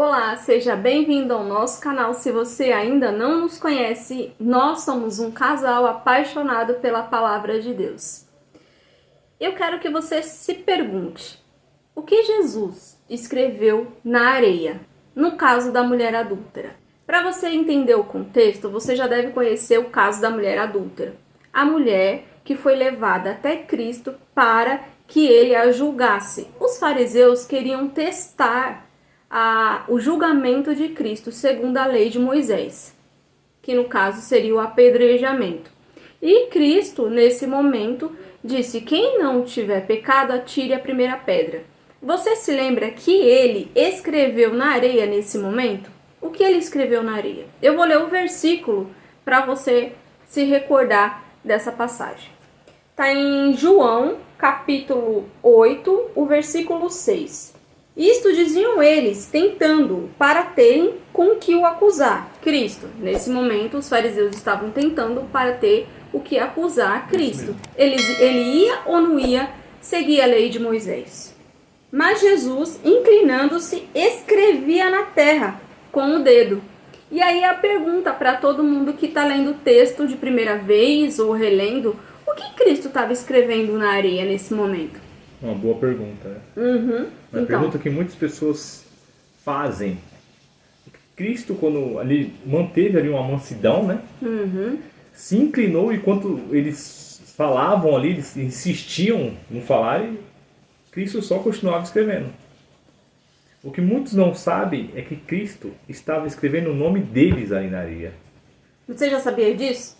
Olá, seja bem-vindo ao nosso canal. Se você ainda não nos conhece, nós somos um casal apaixonado pela Palavra de Deus. Eu quero que você se pergunte, o que Jesus escreveu na areia, no caso da mulher adúltera? Para você entender o contexto, você já deve conhecer o caso da mulher adúltera. A mulher que foi levada até Cristo para que ele a julgasse. Os fariseus queriam testar o julgamento de Cristo segundo a lei de Moisés, que no caso seria o apedrejamento. E Cristo, nesse momento, disse: quem não tiver pecado, atire a primeira pedra. Você se lembra que ele escreveu na areia nesse momento? O que ele escreveu na areia? Eu vou ler o versículo para você se recordar dessa passagem. Está em João, capítulo 8, o versículo 6. Isto diziam eles, tentando, para terem com que o acusar. Cristo. Nesse momento, os fariseus estavam tentando para ter o que acusar Cristo. Ele ia ou não ia seguir a lei de Moisés. Mas Jesus, inclinando-se, escrevia na terra com o dedo. E aí a pergunta para todo mundo que está lendo o texto de primeira vez ou relendo: o que Cristo estava escrevendo na areia nesse momento? Uma boa pergunta, né? Uma pergunta que muitas pessoas fazem. Cristo, quando ali manteve ali uma mansidão, né? Se inclinou, e enquanto eles falavam ali, eles insistiam no falar, e Cristo só continuava escrevendo. O que muitos não sabem é que Cristo estava escrevendo o nome deles ali na areia. Você já sabia disso?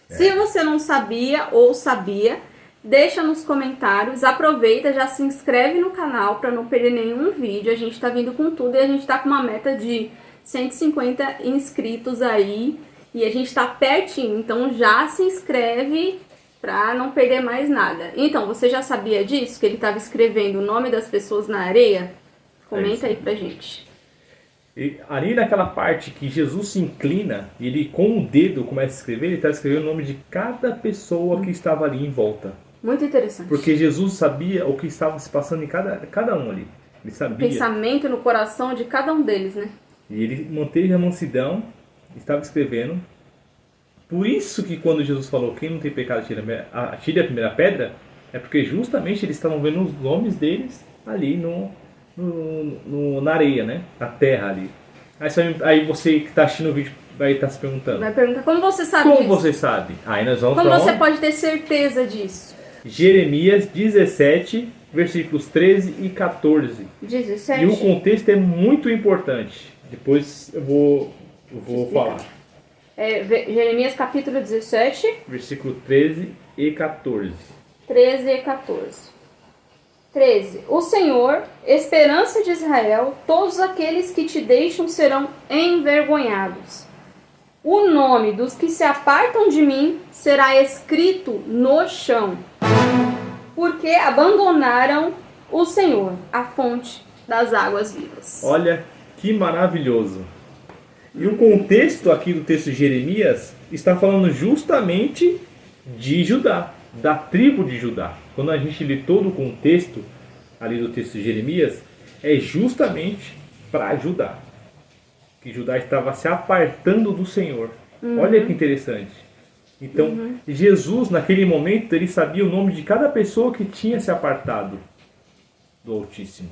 Se você não sabia ou sabia, deixa nos comentários, aproveita, já se inscreve no canal para não perder nenhum vídeo. A gente tá vindo com tudo e a gente tá com uma meta de 150 inscritos aí e a gente tá pertinho, então já se inscreve para não perder mais nada. Então, você já sabia disso? Que ele estava escrevendo o nome das pessoas na areia? Comenta aí pra gente. E ali naquela parte que Jesus se inclina, e ele com o dedo começa a escrever, ele está escrevendo o nome de cada pessoa que estava ali em volta. Muito interessante. Porque Jesus sabia o que estava se passando em cada um ali. Ele sabia. O pensamento no coração de cada um deles, né? E ele manteve a mansidão, estava escrevendo. Por isso que quando Jesus falou: quem não tem pecado atire a primeira pedra, é porque justamente eles estavam vendo os nomes deles ali na areia, né? Na terra ali. Aí você que está assistindo o vídeo vai estar se perguntando: vai perguntar, como você sabe como disso? você sabe? Aí nós vamos como para você pode ter certeza disso? Jeremias 17, versículos 13 e 14. 17. E o contexto é muito importante. Depois eu vou falar. Jeremias capítulo 17. Versículo 13 e 14. 13 e 14. 13. O Senhor, esperança de Israel, todos aqueles que te deixam serão envergonhados. O nome dos que se apartam de mim será escrito no chão, porque abandonaram o Senhor, a fonte das águas vivas. Olha que maravilhoso. E o contexto aqui do texto de Jeremias está falando justamente de Judá, da tribo de Judá. Quando a gente lê todo o contexto ali do texto de Jeremias, é justamente para Judá. Que Judá estava se apartando do Senhor. Olha que interessante. Então, Jesus, naquele momento, ele sabia o nome de cada pessoa que tinha se apartado do Altíssimo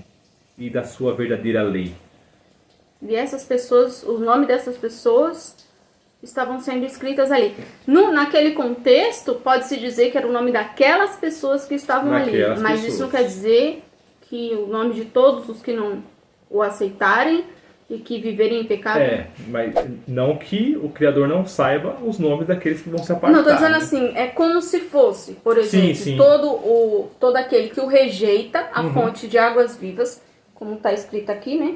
e da sua verdadeira lei. E essas pessoas, o nome dessas pessoas estavam sendo escritas ali. Naquele contexto, pode-se dizer que era o nome daquelas pessoas que estavam ali. Mas isso não quer dizer que o nome de todos os que não o aceitarem e que viverem em pecado. Mas não que o Criador não saiba os nomes daqueles que vão se apartar. Não, estou dizendo assim, é como se fosse, por exemplo, sim. todo aquele que o rejeita, a fonte de águas vivas, como está escrito aqui, né?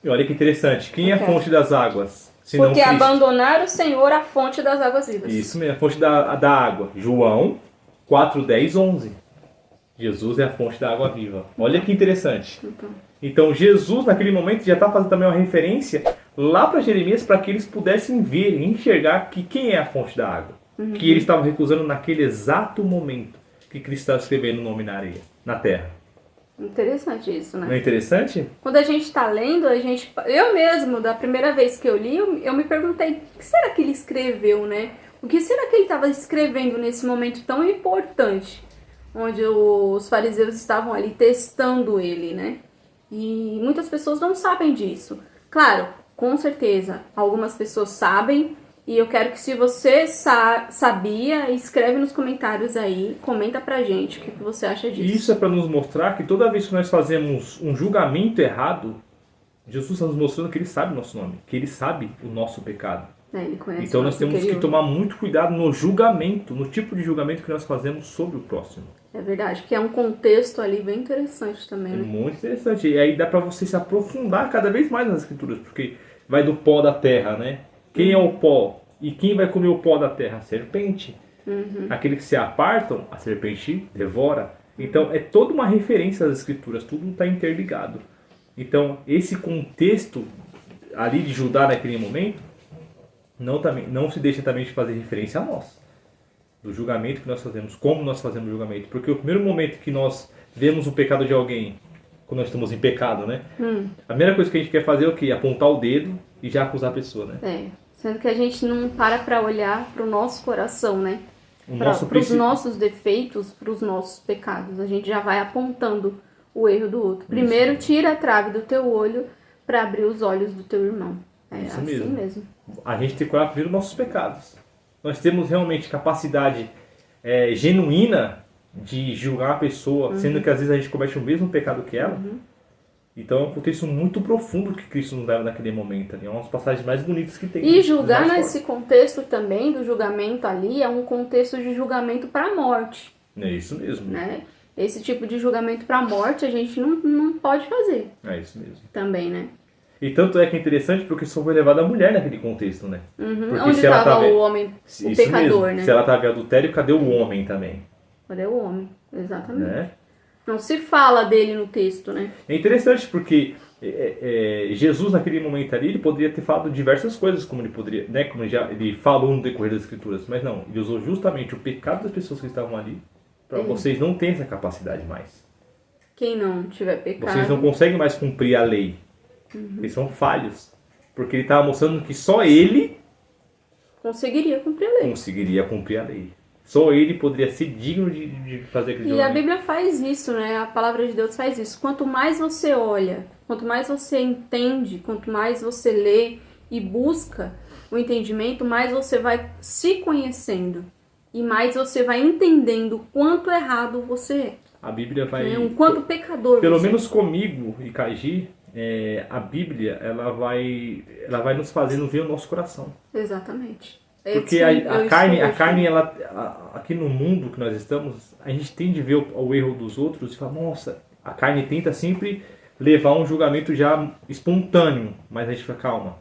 E olha que interessante, quem é a fonte das águas? Porque abandonar o Senhor, a fonte das águas vivas. Isso mesmo, a fonte da água. João 4, 10, 11. Jesus é a fonte da água viva. Olha que interessante. Então Jesus, naquele momento, já está fazendo também uma referência lá para Jeremias, para que eles pudessem ver e enxergar que quem é a fonte da água. Que eles estavam recusando naquele exato momento que Cristo estava escrevendo o nome na areia, na terra. Interessante isso, Não né? é interessante? Quando a gente tá lendo, eu mesmo, da primeira vez que eu li, eu me perguntei, o que será que ele escreveu, né? O que será que ele estava escrevendo nesse momento tão importante, onde os fariseus estavam ali testando ele, né? E muitas pessoas não sabem disso. Claro, com certeza, algumas pessoas sabem, e eu quero que, se você sabia, escreve nos comentários aí, comenta pra gente o que você acha E disso. isso é para nos mostrar que toda vez que nós fazemos um julgamento errado, Jesus está nos mostrando que ele sabe o nosso nome, que ele sabe o nosso pecado. Ele conhece Então o nós nosso temos que interior. tomar muito cuidado no julgamento, no tipo de julgamento que nós fazemos sobre o próximo. É verdade, porque é um contexto ali bem interessante também, É né? muito interessante. E aí dá para você se aprofundar cada vez mais nas escrituras, porque vai do pó da terra, né? Quem é o pó? E quem vai comer o pó da terra? A serpente. Aqueles que se apartam, a serpente devora. Então é toda uma referência às escrituras, tudo está interligado. Então esse contexto ali de Judá naquele momento não se deixa também de fazer referência a nós, do julgamento que nós fazemos, como nós fazemos o julgamento. Porque o primeiro momento que nós vemos o pecado de alguém, quando nós estamos em pecado, né? A primeira coisa que a gente quer fazer é o quê? Apontar o dedo e já acusar a pessoa, né? É, sendo que a gente não para pra olhar pro nosso coração, né? Para os princípio- nossos defeitos, para os nossos pecados. A gente já vai apontando o erro do outro. Primeiro, tira a trave do teu olho para abrir os olhos do teu irmão. É Isso assim mesmo. mesmo. A gente tem que olhar primeiro os nossos pecados. Nós temos realmente capacidade genuína de julgar a pessoa, sendo que às vezes a gente comete o mesmo pecado que ela. Então é um contexto muito profundo que Cristo nos dá naquele momento. É uma das passagens mais bonitas que tem. E julgar mais nesse contexto também do julgamento ali é um contexto de julgamento para a morte, forte. É isso mesmo. né? Esse tipo de julgamento para a morte a gente não pode fazer É isso mesmo. também, né? E tanto é que é interessante porque só foi levada a mulher naquele contexto, né? Porque Onde se ela estava tava- o homem, o Isso pecador, mesmo. né? Se ela estava em adultério, cadê o homem também? Cadê o homem? Exatamente. Né? Não se fala dele no texto, né? É interessante porque Jesus naquele momento ali, ele poderia ter falado diversas coisas, como ele poderia, né? Como ele falou no decorrer das escrituras, mas não, ele usou justamente o pecado das pessoas que estavam ali para vocês não terem essa capacidade mais. Quem não tiver pecado. Vocês não conseguem mais cumprir a lei. Eles são falhos. Porque ele estava mostrando que só ele conseguiria cumprir a lei. conseguiria cumprir a lei. Só ele poderia ser digno de fazer aquele E a julgamento. Bíblia faz isso, né? A palavra de Deus faz isso. Quanto mais você olha, quanto mais você entende, quanto mais você lê e busca o entendimento, mais você vai se conhecendo. E mais você vai entendendo o quanto errado você é. A Bíblia vai... Né? O quanto pecador Pelo você menos comigo e Kaji, a Bíblia ela vai nos fazendo ver o nosso coração. é. Exatamente. É Porque isso que a eu carne, estou aqui no mundo que nós estamos, a gente tende a ver o erro dos outros e fala, nossa, a carne tenta sempre levar um julgamento já espontâneo, mas a gente fala, calma,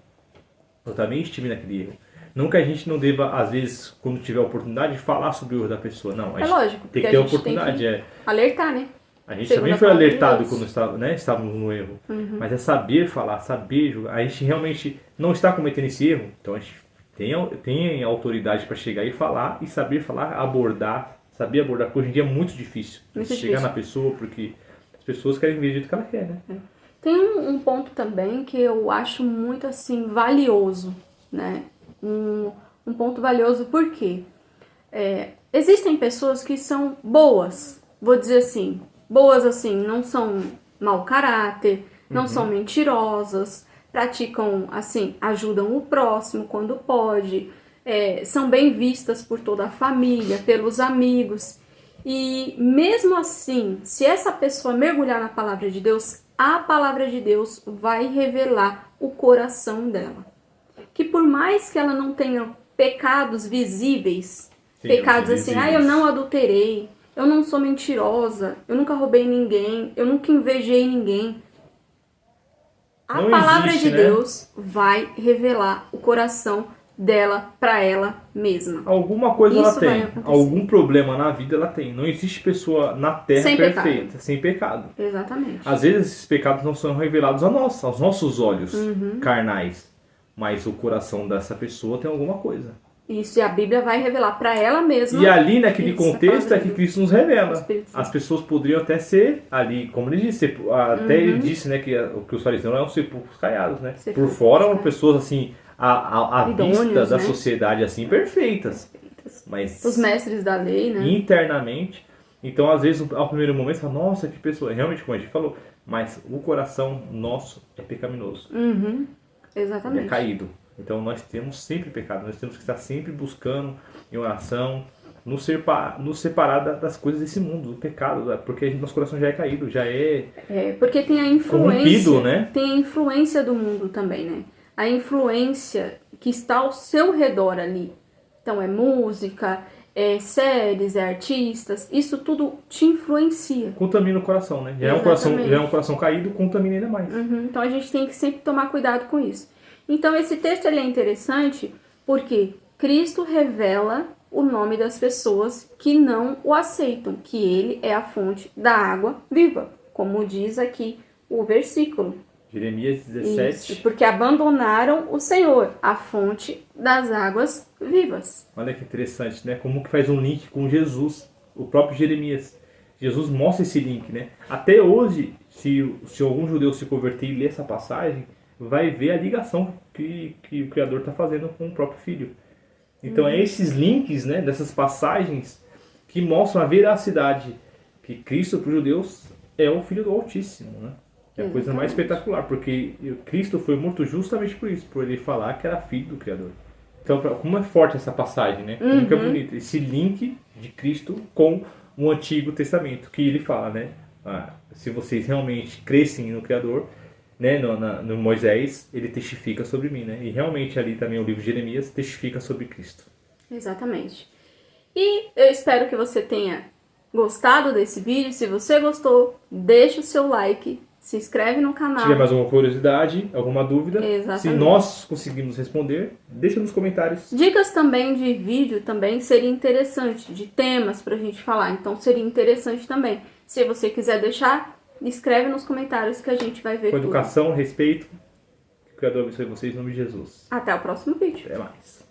eu também estive naquele erro. Não que a gente não deva, às vezes, quando tiver a oportunidade, de falar sobre o erro da pessoa, não. A gente lógico, tem porque que ter a a gente oportunidade, tem alertar, né? A gente Segundo também a foi palavra de alertado Deus. quando estávamos no erro. Mas é saber falar, saber julgar. A gente realmente não está cometendo esse erro. Então a gente tem autoridade para chegar e falar e saber falar, saber abordar. Porque hoje em dia é muito difícil Muito chegar difícil. na pessoa, porque as pessoas querem ver do jeito que ela quer, né? Tem um ponto também que eu acho muito assim valioso, né? Um ponto valioso porque existem pessoas que são boas, vou dizer assim, boas assim, não são mau caráter, não são mentirosas, praticam assim, ajudam o próximo quando pode, são bem vistas por toda a família, pelos amigos. E mesmo assim, se essa pessoa mergulhar na palavra de Deus, a palavra de Deus vai revelar o coração dela. Que por mais que ela não tenha pecados visíveis, Sim, pecados assim, visíveis. eu não adulterei, eu não sou mentirosa, eu nunca roubei ninguém, eu nunca invejei ninguém. A Não palavra existe, de né? Deus vai revelar o coração dela para ela mesma. Alguma coisa Isso ela vai tem, acontecer. algum problema na vida ela tem. Não existe pessoa na Terra Sem perfeita, sem pecado. Exatamente. Às vezes esses pecados não são revelados aos nossos olhos Uhum. carnais, mas o coração dessa pessoa tem alguma coisa. Isso, e a Bíblia vai revelar para ela mesma. E ali naquele Isso, contexto é que Cristo nos revela. Espírito Santo. As pessoas poderiam até ser ali, como ele disse, até ele disse, né, que os fariseus eram sepulcros caiados, né? Por fora eram pessoas assim, à Idôneos, vista da né? sociedade assim, perfeitas. Mas Os mestres da lei, né? internamente, então às vezes ao primeiro momento você fala, nossa, que pessoa, realmente como a gente falou, mas o coração nosso é pecaminoso, Uhum. ele Exatamente. é caído. Então nós temos sempre pecado, nós temos que estar sempre buscando em oração, nos separar das coisas desse mundo, do pecado, porque nosso coração já é caído, já é Porque tem a influência, corrompido, né? tem a influência do mundo também, né? A influência que está ao seu redor ali. Então é música, é séries, é artistas, isso tudo te influencia. Contamina o coração, né? Já é um coração caído, contamina ainda mais. Uhum. Então a gente tem que sempre tomar cuidado com isso. Então esse texto ele é interessante porque Cristo revela o nome das pessoas que não o aceitam, que ele é a fonte da água viva, como diz aqui o versículo. Jeremias 17. Isso, porque abandonaram o Senhor, a fonte das águas vivas. Olha que interessante, né? Como que faz um link com Jesus, o próprio Jeremias. Jesus mostra esse link, né? Até hoje, se algum judeu se converter e ler essa passagem, vai ver a ligação que o Criador está fazendo com o próprio Filho. Então é esses links, né, dessas passagens que mostram a veracidade que Cristo para os judeus é o Filho do Altíssimo, né? É a coisa mais espetacular, porque Cristo foi morto justamente por isso, por ele falar que era filho do Criador. Então, como é forte essa passagem, né? Como que é bonito. Esse link de Cristo com o Antigo Testamento, que ele fala, né? Se vocês realmente crescem no Criador, né? No Moisés, ele testifica sobre mim, né? E realmente ali também o livro de Jeremias testifica sobre Cristo. Exatamente. E eu espero que você tenha gostado desse vídeo. Se você gostou, deixa o seu like. Se inscreve no canal. Se tiver mais alguma curiosidade, alguma dúvida, Exatamente. se nós conseguimos responder, deixa nos comentários. Dicas também de vídeo também seria interessante, de temas pra gente falar. Então seria interessante também. Se você quiser deixar, escreve nos comentários que a gente vai ver Com tudo. educação, respeito, que o Criador abençoe vocês em nome de Jesus. Até o próximo vídeo. Até mais.